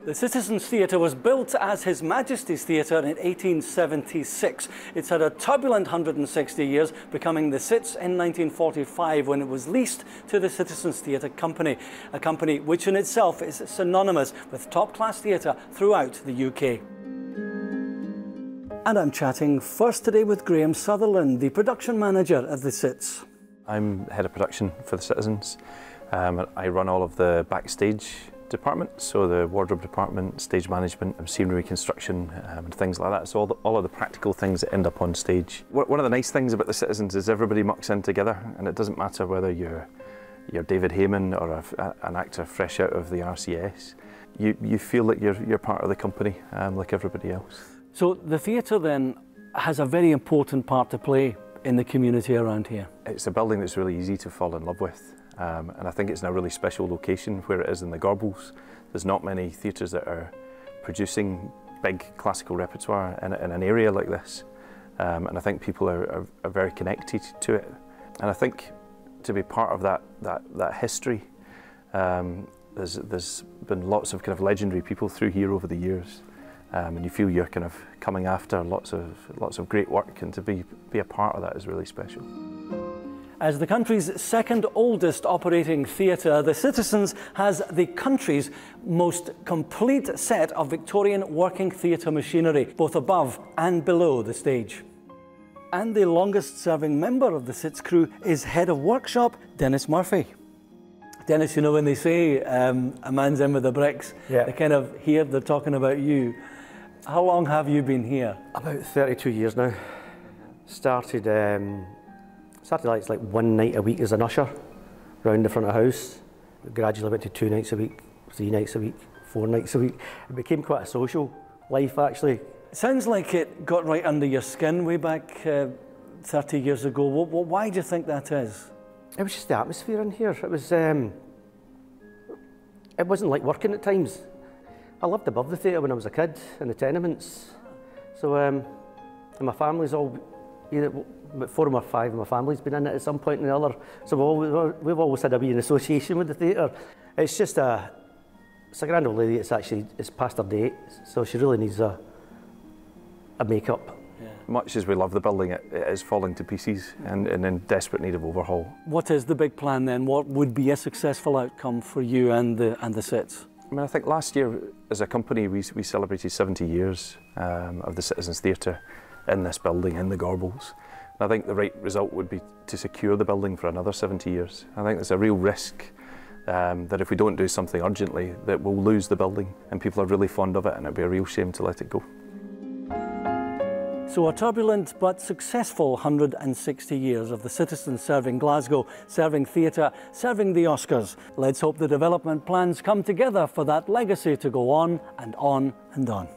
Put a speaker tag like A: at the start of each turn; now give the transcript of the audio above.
A: The Citizens Theatre was built as His Majesty's Theatre in 1876. It's had a turbulent 160 years, becoming the Cits in 1945 when it was leased to the Citizens Theatre Company, a company which in itself is synonymous with top-class theatre throughout the UK. And I'm chatting first today with Graham Sutherland, the production manager of the Cits.
B: I'm head of production for the Citizens. I run all of the backstage departments, so the wardrobe department, stage management, scenery construction, and things like that. So all of the practical things that end up on stage. One of the nice things about the Citizens is everybody mucks in together, and it doesn't matter whether you're David Heyman or an actor fresh out of the RCS. You feel like you're part of the company, like everybody else.
A: So the theatre then has a very important part to play in the community around here.
B: It's a building that's really easy to fall in love with. And I think it's in a really special location where it is in the Gorbals. There's not many theatres that are producing big classical repertoire in an area like this. And I think people are very connected to it. And I think to be part of that history, there's been lots of kind of legendary people through here over the years. And you feel you're kind of coming after lots of great work, and to be a part of that is really special.
A: As the country's second oldest operating theatre, the Citizens has the country's most complete set of Victorian working theatre machinery, both above and below the stage. And the longest serving member of the Cits crew is head of workshop, Dennis Murphy. Dennis, you know when they say a man's in with the bricks,
C: yeah,
A: they kind of hear they're talking about you. How long have you been here?
C: About 32 years now. Started like one night a week as an usher round the front of the house. Gradually went to 2 nights a week, 3 nights a week, 4 nights a week. It became quite a social life, actually.
A: Sounds like it got right under your skin way back 30 years ago. Why do you think that is?
C: It was just the atmosphere in here. It wasn't like working at times. I lived above the theatre when I was a kid in the tenements. So and my family's all, about 4 or 5 of my family's been in it at some point or another. So we've always had a wee association with the theatre. It's just it's a grand old lady. It's past her date, so she really needs a make-up.
B: Yeah. Much as we love the building, it is falling to pieces and in desperate need of overhaul.
A: What is the big plan then? What would be a successful outcome for you and the Cits?
B: I mean, I think last year as a company we celebrated 70 years of the Citizens Theatre in this building, in the Gorbals. And I think the right result would be to secure the building for another 70 years. I think there's a real risk that if we don't do something urgently, that we'll lose the building, and people are really fond of it, and it'd be a real shame to let it go.
A: So a turbulent but successful 160 years of the Citizens serving Glasgow, serving theatre, serving the Oscars. Let's hope the development plans come together for that legacy to go on and on and on.